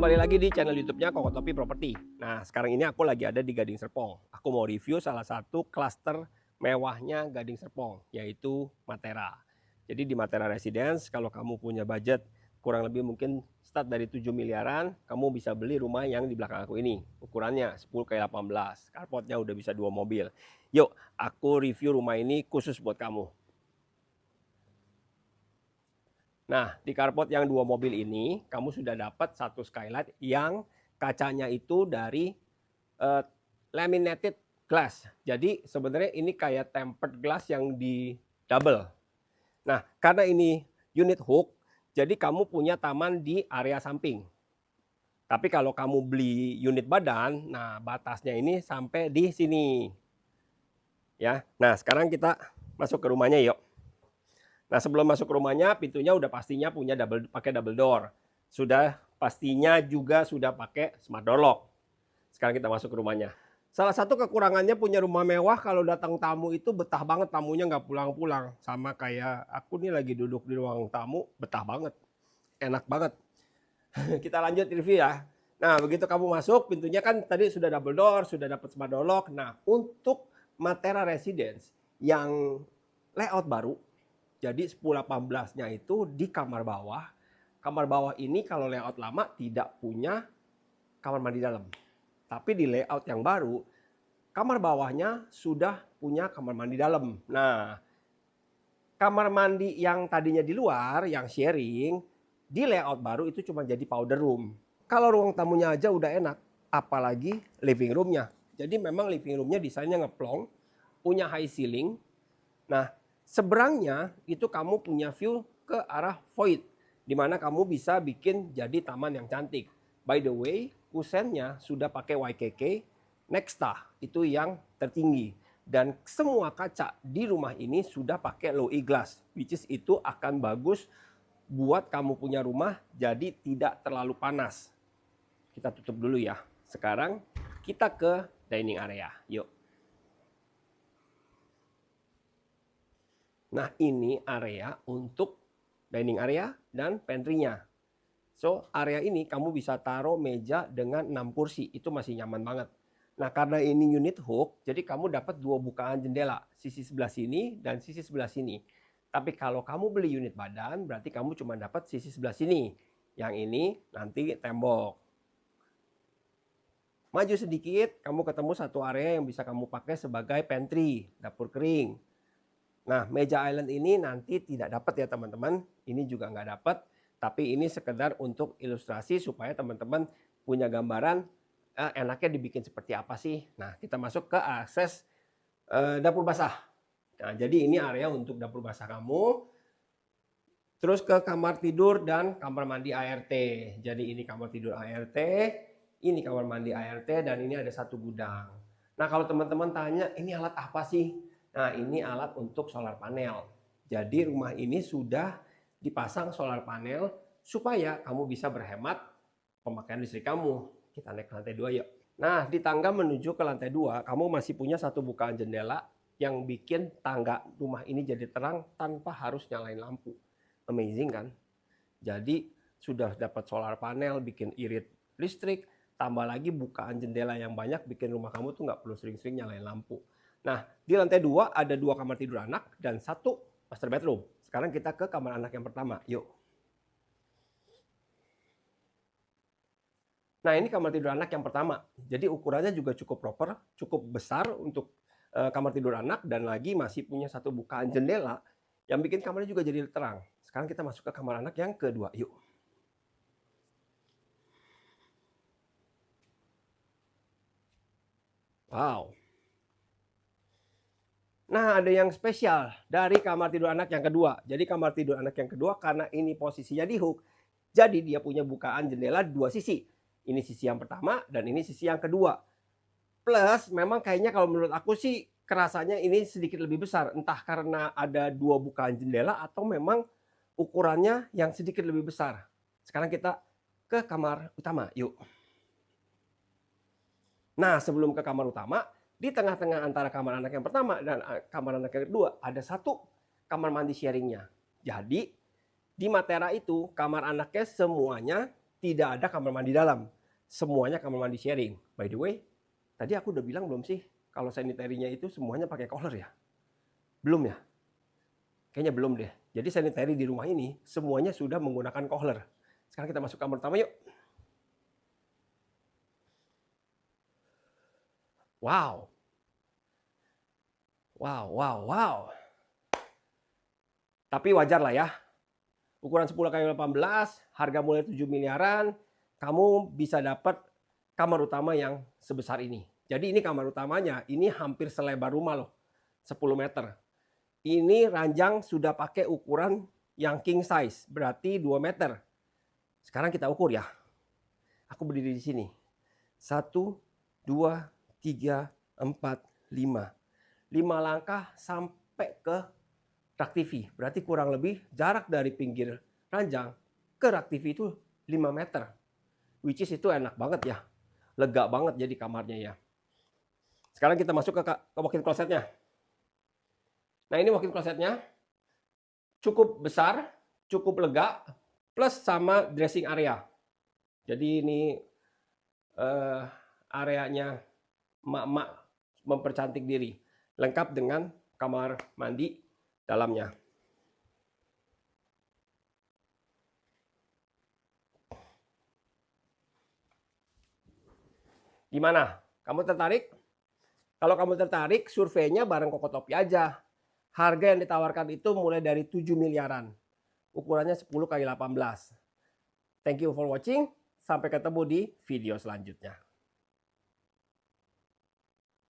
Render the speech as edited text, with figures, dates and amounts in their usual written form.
Kembali lagi di channel YouTube-nya Kokotopi Property. Nah, sekarang ini aku lagi ada di Gading Serpong. Aku mau review salah satu klaster mewahnya Gading Serpong, yaitu Matera. Jadi di Matera Residence, kalau kamu punya budget kurang lebih mungkin start dari 7 miliaran, kamu bisa beli rumah yang di belakang aku ini. Ukurannya 10x18, carportnya udah bisa 2 mobil. Yuk, aku review rumah ini khusus buat kamu. Nah, di carport yang 2 mobil ini, kamu sudah dapat satu skylight yang kacanya itu dari laminated glass. Jadi sebenarnya ini kayak tempered glass yang di double. Nah, karena ini unit hook, jadi kamu punya taman di area samping. Tapi kalau kamu beli unit badan, nah batasnya ini sampai di sini. Ya. Nah, sekarang kita masuk ke rumahnya yuk. Nah, sebelum masuk ke rumahnya, pintunya udah pastinya punya pakai double door. Sudah pastinya juga sudah pakai smart door lock. Sekarang kita masuk ke rumahnya. Salah satu kekurangannya punya rumah mewah, kalau datang tamu itu betah banget, tamunya nggak pulang-pulang. Sama kayak aku nih lagi duduk di ruang tamu, betah banget. Enak banget. Kita lanjut review ya. Nah, begitu kamu masuk, pintunya kan tadi sudah double door, sudah dapat smart door lock. Nah, untuk Matera Residence yang layout baru, jadi 10/18-nya itu di kamar bawah. Kamar bawah ini kalau layout lama tidak punya kamar mandi dalam. Tapi di layout yang baru, kamar bawahnya sudah punya kamar mandi dalam. Nah, kamar mandi yang tadinya di luar, yang sharing, di layout baru itu cuma jadi powder room. Kalau ruang tamunya aja udah enak, apalagi living roomnya. Jadi memang living roomnya desainnya ngeplong, punya high ceiling. Nah, seberangnya itu kamu punya view ke arah void, di mana kamu bisa bikin jadi taman yang cantik. By the way, kusennya sudah pakai YKK Nexta, itu yang tertinggi. Dan semua kaca di rumah ini sudah pakai low E glass, which is itu akan bagus buat kamu punya rumah jadi tidak terlalu panas. Kita tutup dulu ya. Sekarang kita ke dining area. Yuk. Nah, ini area untuk dining area dan pantry-nya. So, area ini kamu bisa taruh meja dengan 6 kursi. Itu masih nyaman banget. Nah, karena ini unit hook, jadi kamu dapat 2 bukaan jendela. Sisi sebelah sini dan sisi sebelah sini. Tapi kalau kamu beli unit badan, berarti kamu cuma dapat sisi sebelah sini. Yang ini nanti tembok. Maju sedikit, kamu ketemu satu area yang bisa kamu pakai sebagai pantry, dapur kering. Nah, meja island ini nanti tidak dapat ya teman-teman. Ini juga nggak dapat. Tapi ini sekedar untuk ilustrasi supaya teman-teman punya gambaran enaknya dibikin seperti apa sih. Nah, kita masuk ke akses dapur basah. Nah, jadi ini area untuk dapur basah kamu. Terus ke kamar tidur dan kamar mandi ART. Jadi ini kamar tidur ART, ini kamar mandi ART, dan ini ada satu gudang. Nah, kalau teman-teman tanya, ini alat apa sih? Nah, ini alat untuk solar panel. Jadi rumah ini sudah dipasang solar panel supaya kamu bisa berhemat pemakaian listrik kamu. Kita naik ke lantai 2 yuk. Nah, di tangga menuju ke lantai 2, kamu masih punya satu bukaan jendela yang bikin tangga rumah ini jadi terang tanpa harus nyalain lampu. Amazing kan? Jadi sudah dapat solar panel, bikin irit listrik, tambah lagi bukaan jendela yang banyak, bikin rumah kamu tuh nggak perlu sering-sering nyalain lampu. Nah, di lantai 2 ada 2 kamar tidur anak dan 1 master bedroom. Sekarang kita ke kamar anak yang pertama, yuk. Nah, ini kamar tidur anak yang pertama. Jadi ukurannya juga cukup proper, cukup besar untuk kamar tidur anak, dan lagi masih punya satu bukaan jendela yang bikin kamarnya juga jadi terang. Sekarang kita masuk ke kamar anak yang kedua, yuk. Wow. Nah, ada yang spesial dari kamar tidur anak yang kedua. Jadi kamar tidur anak yang kedua, karena ini posisinya di hook, jadi dia punya bukaan jendela 2 sisi. Ini sisi yang pertama dan ini sisi yang kedua. Plus, memang kayaknya kalau menurut aku sih kerasanya ini sedikit lebih besar. Entah karena ada 2 bukaan jendela atau memang ukurannya yang sedikit lebih besar. Sekarang kita ke kamar utama, yuk. Nah, sebelum ke kamar utama, di tengah-tengah antara kamar anak yang pertama dan kamar anak yang kedua, ada satu kamar mandi sharingnya. Jadi, di Matera itu, kamar anaknya semuanya tidak ada kamar mandi dalam. Semuanya kamar mandi sharing. By the way, tadi aku udah bilang belum sih kalau sanitary-nya itu semuanya pakai kohler ya? Belum ya? Kayaknya belum deh. Jadi sanitary di rumah ini semuanya sudah menggunakan kohler. Sekarang kita masuk kamar utama yuk. Wow. Wow, wow, wow. Tapi wajar lah ya. Ukuran 10x18, harga mulai 7 miliaran, kamu bisa dapat kamar utama yang sebesar ini. Jadi ini kamar utamanya, ini hampir selebar rumah loh, 10 meter. Ini ranjang sudah pakai ukuran yang king size, berarti 2 meter. Sekarang kita ukur ya. Aku berdiri di sini. 1, 2, 3, 4, 5. 5 langkah sampai ke rak TV. Berarti kurang lebih jarak dari pinggir ranjang ke rak TV itu 5 meter. Which is itu enak banget ya. Lega banget jadi kamarnya ya. Sekarang kita masuk ke walk-in closetnya. Nah ini walk-in closetnya. Cukup besar, cukup lega, plus sama dressing area. Jadi ini areanya emak-emak mempercantik diri. Lengkap dengan kamar mandi dalamnya. Gimana? Kamu tertarik? Kalau kamu tertarik, surveinya bareng Kokotopi aja. Harga yang ditawarkan itu mulai dari 7 miliaran. Ukurannya 10x18. Thank you for watching. Sampai ketemu di video selanjutnya.